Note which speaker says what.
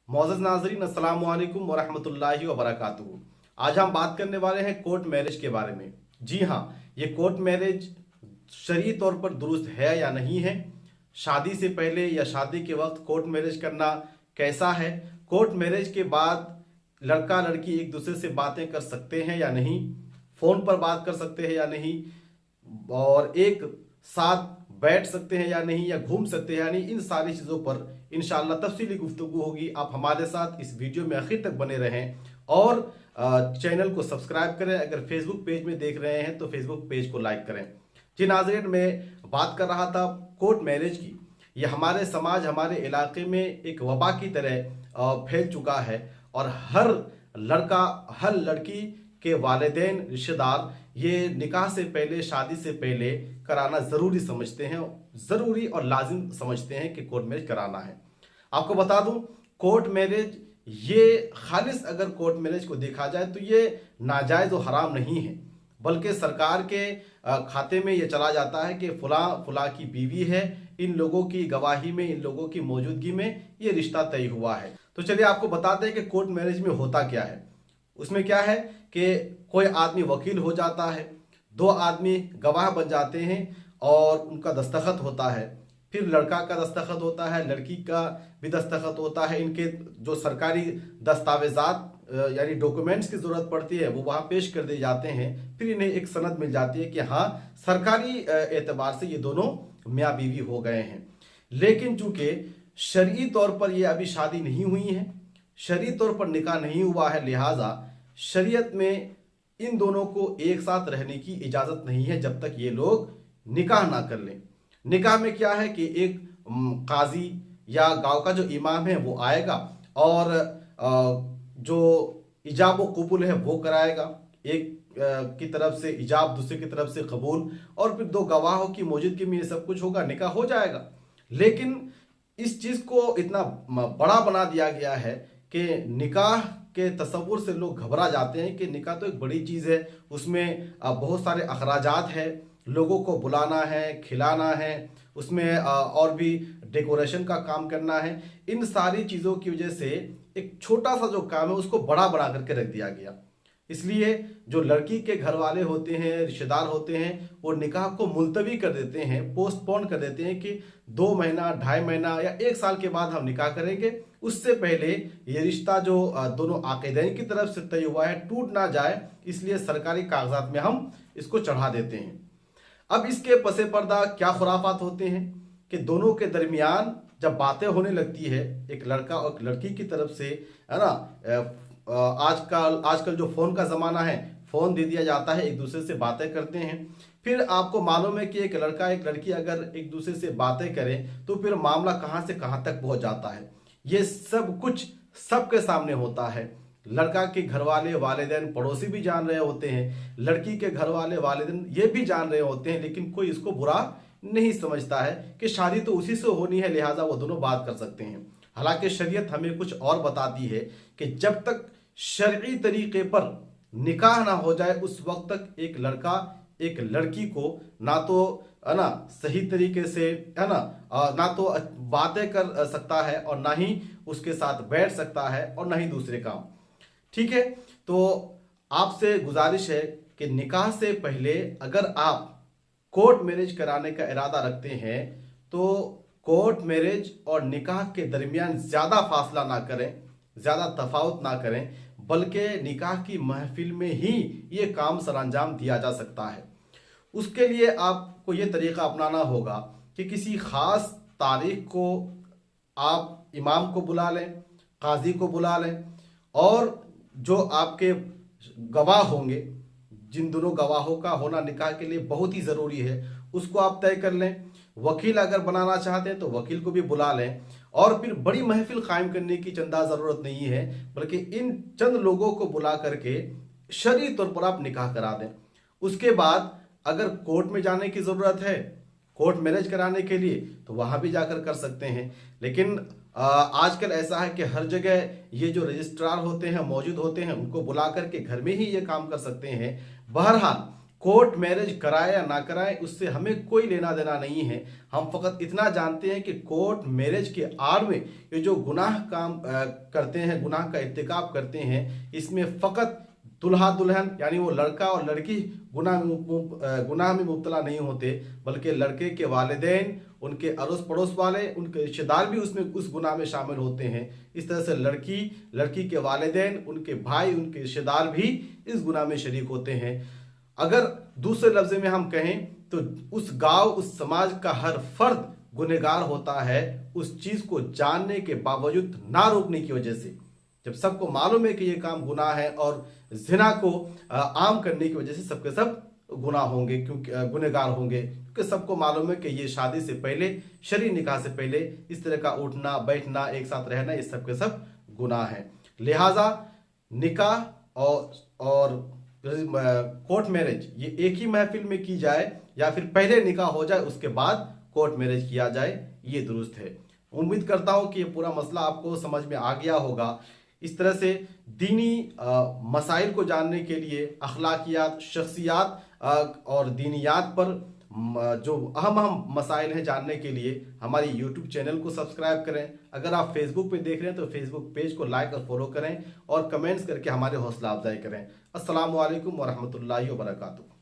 Speaker 1: मोअज़्ज़ज़ नाज़रीन, अस्सलामु अलैकुम वरहमतुल्लाहि वबरकातुहू। आज हम बात करने वाले हैं कोर्ट मैरिज के बारे में। जी हाँ, ये कोर्ट मैरिज शरई तौर पर दुरुस्त है या नहीं है, शादी से पहले या शादी के वक्त कोर्ट मैरिज करना कैसा है, कोर्ट मैरिज के बाद लड़का लड़की एक दूसरे से बातें कर सकते हैं या नहीं, फ़ोन पर बात कर सकते हैं या नहीं, और एक साथ बैठ सकते हैं या नहीं, या घूम सकते हैं या नहीं, इन सारी चीज़ों पर इंशाअल्लाह तफसीली गुफ्तगू होगी। आप हमारे साथ इस वीडियो में आखिर तक बने रहें और चैनल को सब्सक्राइब करें। अगर फेसबुक पेज में देख रहे हैं तो फेसबुक पेज को लाइक करें। जी नाज़रीन, मैं बात कर रहा था कोर्ट मैरिज की। ये हमारे समाज, हमारे इलाके में एक वबा की तरह फैल चुका है और हर लड़का, हर लड़की के वालिदैन, रिश्तेदार ये निकाह से पहले, शादी से पहले कराना ज़रूरी समझते हैं, ज़रूरी और लाजिम समझते हैं कि कोर्ट मैरिज कराना है। आपको बता दूं, कोर्ट मैरिज ये खालिस अगर कोर्ट मैरिज को देखा जाए तो ये नाजायज़ और हराम नहीं है, बल्कि सरकार के खाते में ये चला जाता है कि फुला फुला की बीवी है, इन लोगों की गवाही में, इन लोगों की मौजूदगी में ये रिश्ता तय हुआ है। तो चलिए आपको बताते हैं कि कोर्ट मैरिज में होता क्या है। उसमें क्या है कि कोई आदमी वकील हो जाता है, दो आदमी गवाह बन जाते हैं और उनका दस्तखत होता है, फिर लड़का का दस्तखत होता है, लड़की का भी दस्तखत होता है। इनके जो सरकारी दस्तावेजात यानी डॉक्यूमेंट्स की ज़रूरत पड़ती है वो वहाँ पेश कर दिए जाते हैं। फिर इन्हें एक सनद मिल जाती है कि हाँ, सरकारी एतबार से ये दोनों मियाँ बीवी हो गए हैं। लेकिन चूंकि शरई तौर पर ये अभी शादी नहीं हुई है, शरई तौर पर निकाह नहीं हुआ है, लिहाजा शरीयत में इन दोनों को एक साथ रहने की इजाज़त नहीं है जब तक ये लोग निकाह ना कर लें। निकाह में क्या है कि एक काजी या गांव का जो इमाम है वो आएगा और जो इजाब व कबूल है वो कराएगा। एक की तरफ से इजाब, दूसरे की तरफ से कबूल, और फिर दो गवाहों की मौजूदगी में ये सब कुछ होगा, निकाह हो जाएगा। लेकिन इस चीज़ को इतना बड़ा बना दिया गया है कि निकाह के तस्वुर से लोग घबरा जाते हैं कि निकाह तो एक बड़ी चीज़ है, उसमें बहुत सारे अखराजात है, लोगों को बुलाना है, खिलाना है, उसमें और भी डेकोरेशन का काम करना है। इन सारी चीज़ों की वजह से एक छोटा सा जो काम है उसको बड़ा बना करके रख दिया गया। इसलिए जो लड़की के घर वाले होते हैं, रिश्तेदार होते हैं, वो निकाह को मुलतवी कर देते हैं, पोस्टपोन कर देते हैं कि 2 महीना, 2.5 महीना या 1 साल के बाद हम निकाह करेंगे। उससे पहले ये रिश्ता जो दोनों आक़िदैन की तरफ से तय हुआ है टूट ना जाए, इसलिए सरकारी कागजात में हम इसको चढ़ा देते हैं। अब इसके पसे पर्दा क्या खुराफात होते हैं कि दोनों के दरमियान जब बातें होने लगती है, एक लड़का और लड़की की तरफ से, है ना, आजकल जो फ़ोन का ज़माना है, फ़ोन दे दिया जाता है, एक दूसरे से बातें करते हैं। फिर आपको मालूम है कि एक लड़का एक लड़की अगर एक दूसरे से बातें करें तो फिर मामला कहाँ से कहाँ तक पहुँच जाता है। ये सब कुछ सबके सामने होता है। लड़का के घर वाले, वालिदैन, पड़ोसी भी जान रहे होते हैं, लड़की के घर वाले, वालिदैन ये भी जान रहे होते हैं, लेकिन कोई इसको बुरा नहीं समझता है कि शादी तो उसी से होनी है, लिहाजा वो दोनों बात कर सकते हैं। हालांकि शरीयत हमें कुछ और बताती है कि जब तक शरई तरीके पर निकाह ना हो जाए उस वक्त तक एक लड़का एक लड़की को ना तो, है ना, सही तरीके से, है ना, ना तो बातें कर सकता है और ना ही उसके साथ बैठ सकता है और ना ही दूसरे काम। ठीक है, तो आपसे गुजारिश है कि निकाह से पहले अगर आप कोर्ट मैरिज कराने का इरादा रखते हैं तो कोर्ट मैरिज और निकाह के दरमियान ज़्यादा फासला ना करें, ज़्यादा तफावत ना करें, बल्कि निकाह की महफिल में ही ये काम सरअंजाम दिया जा सकता है। उसके लिए आपको ये तरीक़ा अपनाना होगा कि किसी ख़ास तारीख को आप इमाम को बुला लें, काजी को बुला लें, और जो आपके गवाह होंगे, जिन दोनों गवाहों का होना निकाह के लिए बहुत ही ज़रूरी है, उसको आप तय कर लें। वकील अगर बनाना चाहते हैं तो वकील को भी बुला लें, और फिर बड़ी महफिल कायम करने की चंदा ज़रूरत नहीं है, बल्कि इन चंद लोगों को बुला करके शरई तौर पर आप निकाह करा दें। उसके बाद अगर कोर्ट में जाने की ज़रूरत है कोर्ट मैरिज कराने के लिए तो वहाँ भी जाकर कर सकते हैं। लेकिन आजकल ऐसा है कि हर जगह ये जो रजिस्ट्रार होते हैं, मौजूद होते हैं, उनको बुला करके घर में ही ये काम कर सकते हैं। बहरहाल कोर्ट मैरिज कराए या ना कराए उससे हमें कोई लेना देना नहीं है। हम फकत इतना जानते हैं कि कोर्ट मैरिज के आड़ में ये जो गुनाह काम करते हैं, गुनाह का इर्तिकाब करते हैं, इसमें फकत दुल्हा दुल्हन यानी वो लड़का और लड़की गुनाह में मुब्तला नहीं होते, बल्कि लड़के के वालिदैन, उनके अड़ोस पड़ोस वाले, उनके रिश्तेदार भी उसमें उस गुनाह में शामिल होते हैं। इस तरह से लड़की के वालिदैन, उनके भाई, उनके रिश्तेदार भी इस गुनाह में शरीक होते हैं। अगर दूसरे लफ्ज़ में हम कहें तो उस गांव, उस समाज का हर फर्द गुनहगार होता है उस चीज़ को जानने के बावजूद ना रोकने की वजह से। जब सबको मालूम है कि ये काम गुनाह है और जिना को आम करने की वजह से सबके सब गुनाह होंगे, क्योंकि गुनहगार होंगे, क्योंकि सबको मालूम है कि ये शादी से पहले, शरई निकाह से पहले इस तरह का उठना बैठना, एक साथ रहना, ये सब के सब गुनाह है। लिहाजा निकाह और कोर्ट मैरिज ये एक ही महफिल में की जाए या फिर पहले निकाह हो जाए उसके बाद कोर्ट मैरिज किया जाए, ये दुरुस्त है। उम्मीद करता हूं कि ये पूरा मसला आपको समझ में आ गया होगा। इस तरह से दीनी मसाइल को जानने के लिए, अखलाकियात, शख्सियात और दीनियात पर जो अहम मसाइल हैं जानने के लिए हमारी यूट्यूब चैनल को सब्सक्राइब करें। अगर आप फेसबुक पे देख रहे हैं तो फेसबुक पेज को लाइक और फॉलो करें और कमेंट्स करके हमारे हौसला अफजाई करें। अस्सलामु अलैकुम वरहमतुल्लाहि वबरकातुहू।